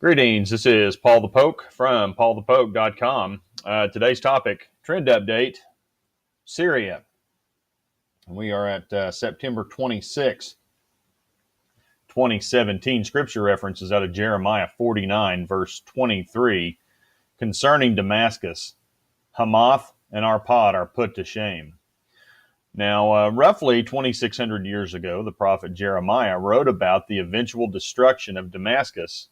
Greetings, this is Paul the Poke from paulthepoke.com. Today's topic, trend update, Syria. We are at September 26, 2017. Scripture references out of Jeremiah 49, verse 23, concerning Damascus. Hamath and Arpad are put to shame. Now, roughly 2,600 years ago, the prophet Jeremiah wrote about the eventual destruction of Damascus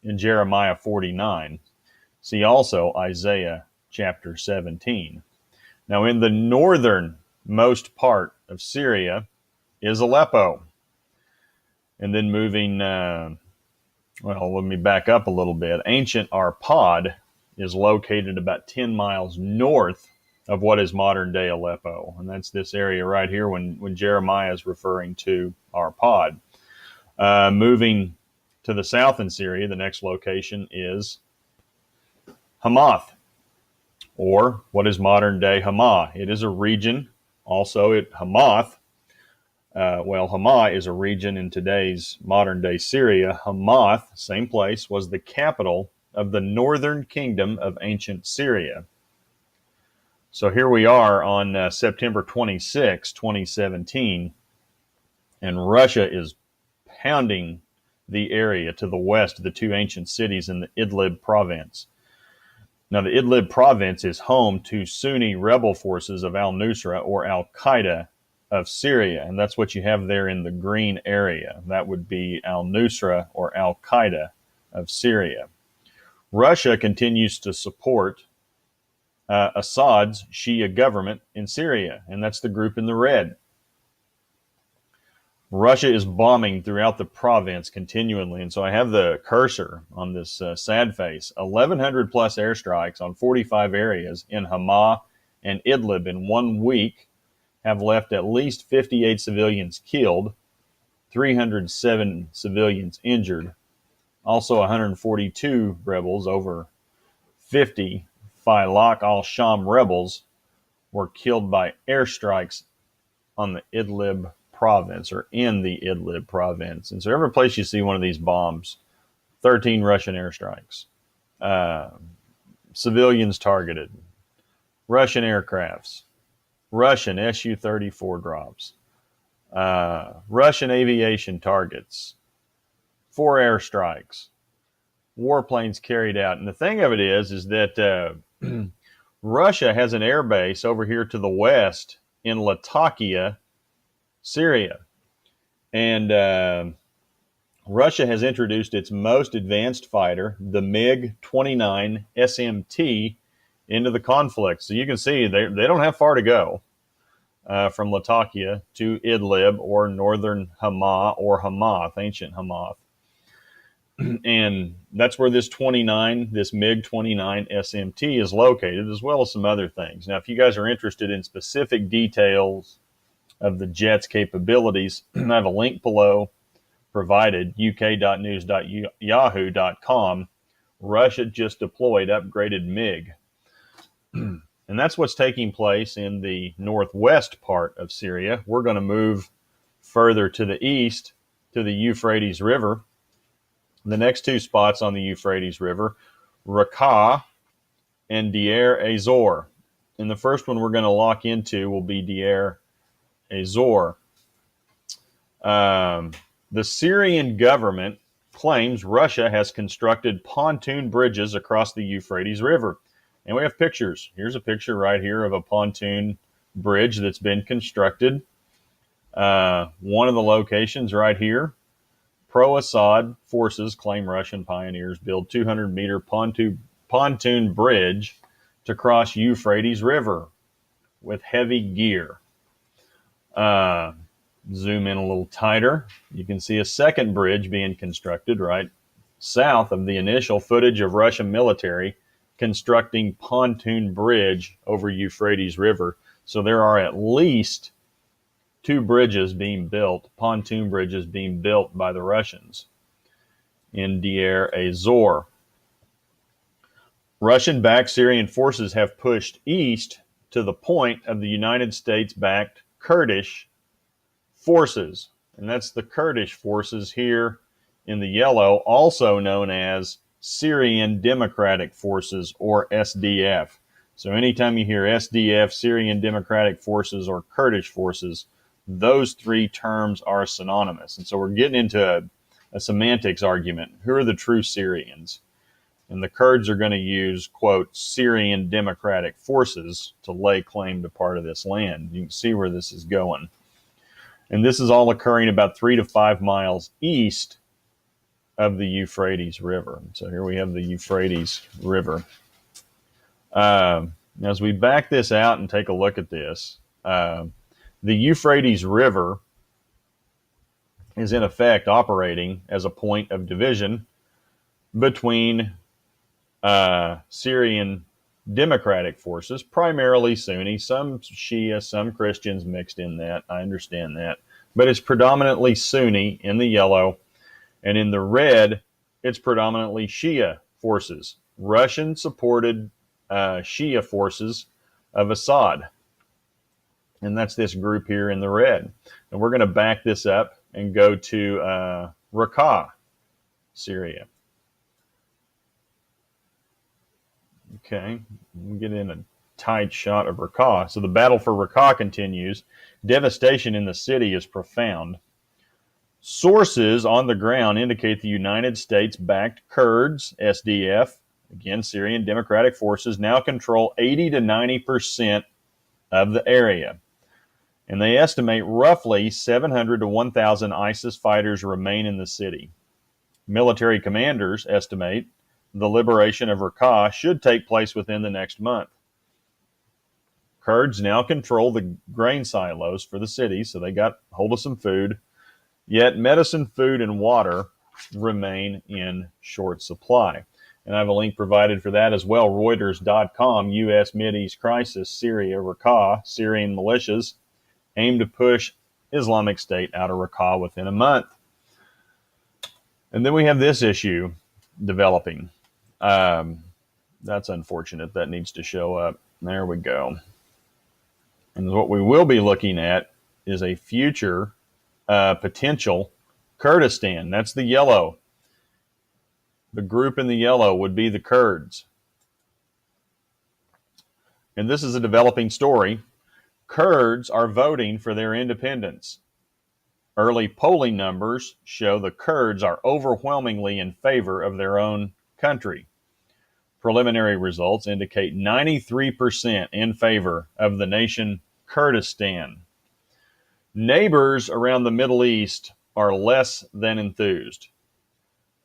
in Jeremiah 49. See also Isaiah chapter 17. Now, in the northernmost part of Syria is Aleppo. And then moving, let me back up a little bit. Ancient Arpad is located about 10 miles north of what is modern-day Aleppo. And that's this area right here when Jeremiah is referring to Arpad. Moving to the south in Syria, the next location is Hamath, or what is modern-day Hama. It is a region. Also, Hamath, Hama is a region in today's modern-day Syria. Hamath, same place, was the capital of the northern kingdom of ancient Syria. So here we are on September 26, 2017, and Russia is pounding the area to the west of the two ancient cities in the Idlib province. Now, the Idlib province is home to Sunni rebel forces of al-Nusra or al-Qaeda of Syria, and that's what you have there in the green area. That would be al-Nusra or al-Qaeda of Syria. Russia continues to support Assad's Shia government in Syria, and that's the group in the red. Russia is bombing throughout the province continually, and so I have the cursor on this sad face. 1,100 plus airstrikes on 45 areas in Hama and Idlib in 1 week have left at least 58 civilians killed, 307 civilians injured. Also 142 rebels, over 50 Failaq al-Sham rebels, were killed by airstrikes on the Idlib province, or in the Idlib province. And so every place you see one of these bombs, 13 Russian airstrikes, civilians targeted, Russian aircrafts, Russian Su-34 drops, Russian aviation targets, 4 airstrikes, warplanes carried out. And the thing of it is that Russia has an air base over here to the west in Latakia, Syria. And Russia has introduced its most advanced fighter, the MiG-29 SMT, into the conflict. So you can see they don't have far to go from Latakia to Idlib or northern Hama or Hamath, ancient Hamath. And that's where this MiG-29 SMT is located, as well as some other things. Now, if you guys are interested in specific details of the jet's capabilities, I have a link below provided, uk.news.yahoo.com. Russia just deployed upgraded MiG. And that's what's taking place in the northwest part of Syria. We're going to move further to the east to the Euphrates River. The next 2 spots on the Euphrates River, Raqqa and Deir Azor. And the first one we're going to lock into will be Deir Azor. The Syrian government claims Russia has constructed pontoon bridges across the Euphrates River. And we have pictures. Here's a picture right here of a pontoon bridge that's been constructed. One of the locations right here, pro-Assad forces claim Russian pioneers build 200-meter pontoon bridge to cross Euphrates River with heavy gear. Zoom in a little tighter. You can see a second bridge being constructed right south of the initial footage of Russian military constructing pontoon bridge over Euphrates River. So there are at least 2 bridges being built, pontoon bridges being built by the Russians in Deir Azor. Russian-backed Syrian forces have pushed east to the point of the United States-backed Kurdish forces. And that's the Kurdish forces here in the yellow, also known as Syrian Democratic Forces, or SDF. So anytime you hear SDF, Syrian Democratic Forces, or Kurdish forces, those three terms are synonymous. And so we're getting into a semantics argument. Who are the true Syrians? And the Kurds are going to use, quote, Syrian Democratic Forces to lay claim to part of this land. You can see where this is going. And this is all occurring about 3 to 5 miles east of the Euphrates River. So here we have the Euphrates River. As we back this out and take a look at this, the Euphrates River is in effect operating as a point of division between Syrian Democratic forces, primarily Sunni, some Shia, some Christians mixed in that. I understand that. But it's predominantly Sunni in the yellow, and in the red, it's predominantly Shia forces, Russian-supported Shia forces of Assad. And that's this group here in the red. And we're going to back this up and go to Raqqa, Syria. Okay, we'll get in a tight shot of Raqqa. So the battle for Raqqa continues. Devastation in the city is profound. Sources on the ground indicate the United States-backed Kurds, SDF, again, Syrian Democratic Forces, now control 80 to 90% of the area. And they estimate roughly 700 to 1,000 ISIS fighters remain in the city. Military commanders estimate the liberation of Raqqa should take place within the next month. Kurds now control the grain silos for the city, so they got hold of some food. Yet medicine, food, and water remain in short supply. And I have a link provided for that as well. Reuters.com, U.S. Mideast crisis, Syria, Raqqa, Syrian militias aim to push Islamic State out of Raqqa within a month. And then we have this issue developing. That's unfortunate. That needs to show up. There we go. And what we will be looking at is a future potential Kurdistan. That's the yellow. The group in the yellow would be the Kurds. And this is a developing story. Kurds are voting for their independence. Early polling numbers show the Kurds are overwhelmingly in favor of their own country. Preliminary results indicate 93% in favor of the nation Kurdistan. Neighbors around the Middle East are less than enthused.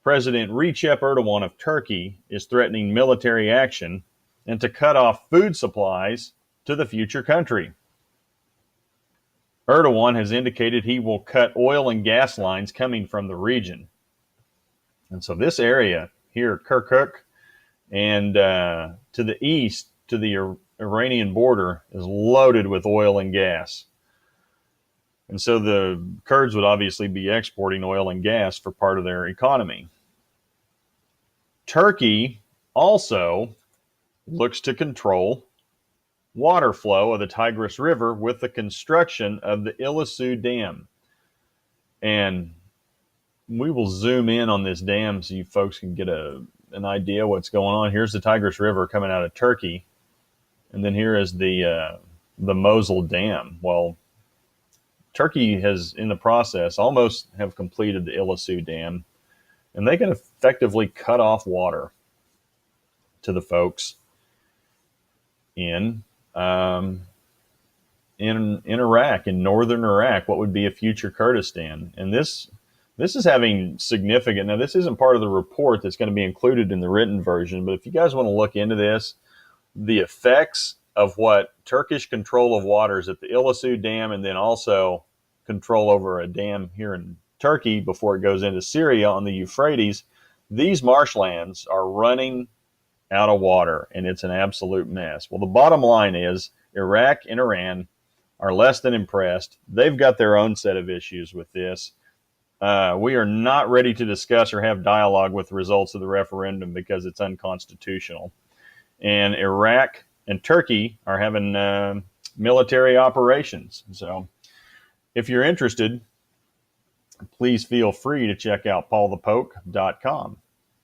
President Recep Erdogan of Turkey is threatening military action and to cut off food supplies to the future country. Erdogan has indicated he will cut oil and gas lines coming from the region. And so this area here, Kirkuk, and to the east, to the Iranian border, is loaded with oil and gas. And so the Kurds would obviously be exporting oil and gas for part of their economy. Turkey also looks to control water flow of the Tigris River with the construction of the Ilisu Dam. And we will zoom in on this dam so you folks can get an idea what's going on. Here's the Tigris River coming out of Turkey. And then here is the Mosul Dam. Well, Turkey has, in the process, almost have completed the Ilisu Dam. And they can effectively cut off water to the folks in Iraq, in northern Iraq, what would be a future Kurdistan. And this is having significant, now this isn't part of the report that's going to be included in the written version, but if you guys want to look into this, the effects of what Turkish control of waters at the Ilisu Dam, and then also control over a dam here in Turkey before it goes into Syria on the Euphrates, these marshlands are running out of water, and it's an absolute mess. Well, the bottom line is Iraq and Iran are less than impressed. They've got their own set of issues with this. We are not ready to discuss or have dialogue with the results of the referendum because it's unconstitutional. And Iraq and Turkey are having military operations. So if you're interested, please feel free to check out paulthepoke.com.